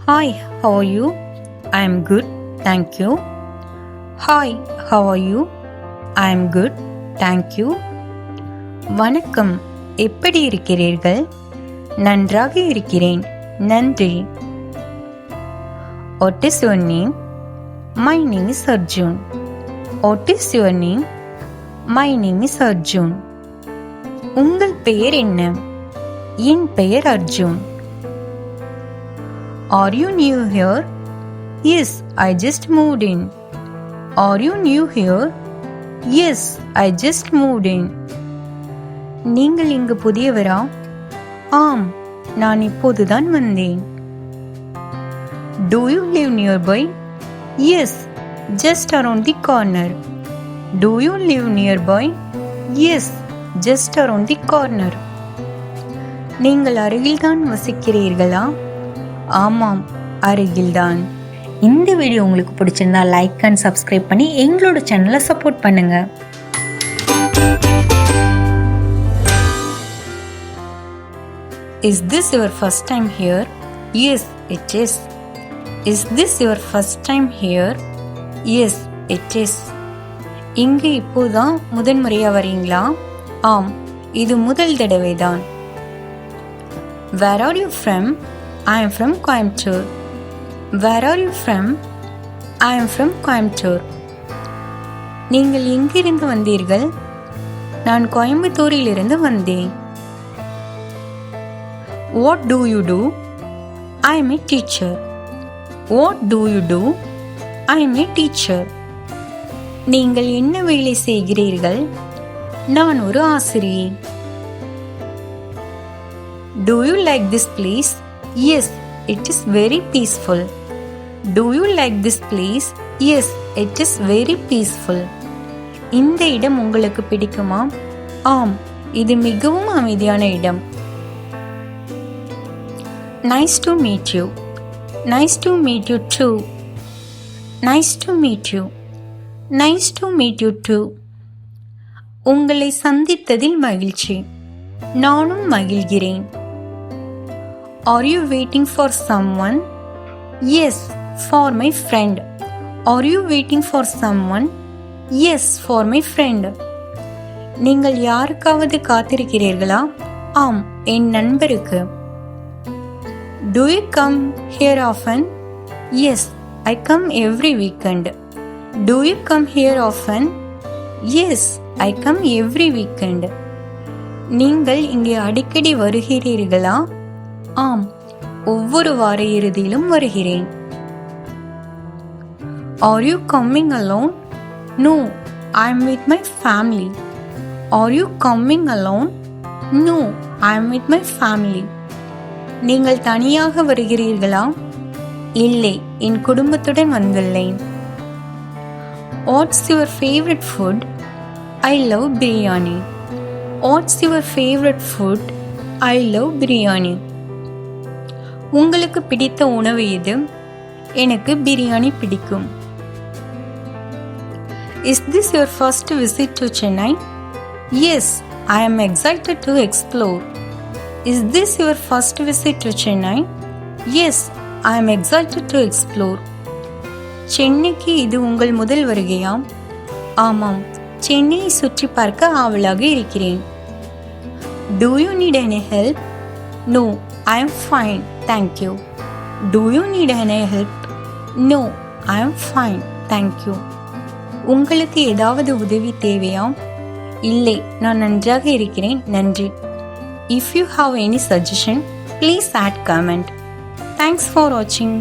Hi, how are you? I am good, thank you. Hi, how are you? I am good, thank you. வணக்கம், எப்படி இருக்கிறீர்கள்? நன்றாக இருக்கிறேன், நன்றி. What is your name? My name is Arjun. What is your name? My name is Arjun. உங்கள் பெயர் என்ன? என் பெயர் Arjun. Are you new here? Yes, I just moved in. Are you new here? Yes, I just moved in. நீங்கள் இங்கு புதியவரா? ஆம், நான் இப்போதுதான் வந்தேன். Do you live nearby? Yes, just around the corner. Do you live nearby? Yes, just around the corner. நீங்கள் அருகில்தான் வசிக்கிறீர்களா? ஆமாம், அருகில்தான். இந்த video உங்களுக்கு பிடிச்சிருந்தா லைக் அண்ட் சப்ஸ்கிரைப் பண்ணி எங்களோட சேனலை சப்போர்ட் பண்ணுங்க. Is this your first time here? Yes, it is. Is this your first time here? Yes, it is. இங்கு இப்போதான் முதன்முறையா வரீங்களா? ஆம், இது முதல் தடவைதான். Where are you from? I am from Coimbatore. Where are you from? I am from Coimbatore. நீங்கள் எங்கிருந்து வந்தீர்கள்? நான் கோயம்புத்தூரிலிருந்து வந்தேன். What do you do? I am a teacher. What do you do? I am a teacher. நீங்கள் என்ன வேலை செய்கிறீர்கள்? நான் ஒரு ஆசிரியை. Do you like this place? Yes, it is very peaceful. Do you like this place? Yes, it is very peaceful. இந்த இடம் உங்களுக்கு பிடிக்குமா? ஆம், இது மிகவும் அமைதியான இடம். Nice to meet you. Nice to meet you too. Nice to meet you. Nice to meet you too. உங்களை சந்தித்ததில் மகிழ்ச்சி. நானும் மகிழ்கிறேன். Are you waiting for someone? Yes, for my friend. Are you waiting for someone? Yes, for my friend. நீங்கள் யாருக்காவது காத்திருக்கிறீர்களா? ஆம், என் நண்பருக்கு. Do you come here often? Yes, I come every weekend. Do you come here often? Yes, I come every weekend. நீங்கள் இங்கே அடிக்கடி வருகிறீர்களா? ஆம், ஒவ்வொரு வார இறுதியிலும் வருகிறேன். Are you coming alone? No, I am with my family. Are you coming alone? No, I am with my family. நீங்கள் தனியாக வருகிறீர்களா? இல்லை, என் குடும்பத்துடன் வந்துள்ளேன். What's your favorite food? I love biryani. What's your favorite food? I love biryani. உங்களுக்கு பிடித்த உணவு எது? எனக்கு பிரியாணி பிடிக்கும். Is this your first visit to Chennai? Yes, I am excited to explore. Is this your first visit to Chennai? Yes, I am excited to explore. சென்னைக்கு இது உங்கள் முதல் வருகையா? ஆமாம், சென்னையை சுற்றி பார்க்க ஆவலாக இருக்கிறேன். Do you need any help? No, I am fine, thank you. Do you need any help? No, I am fine, thank you. உங்களுக்கு ஏதாவது உதவி தேவையா? இல்லை, நான் நன்றாக இருக்கிறேன், நன்றி. If you have any suggestion, please add comment. Thanks for watching.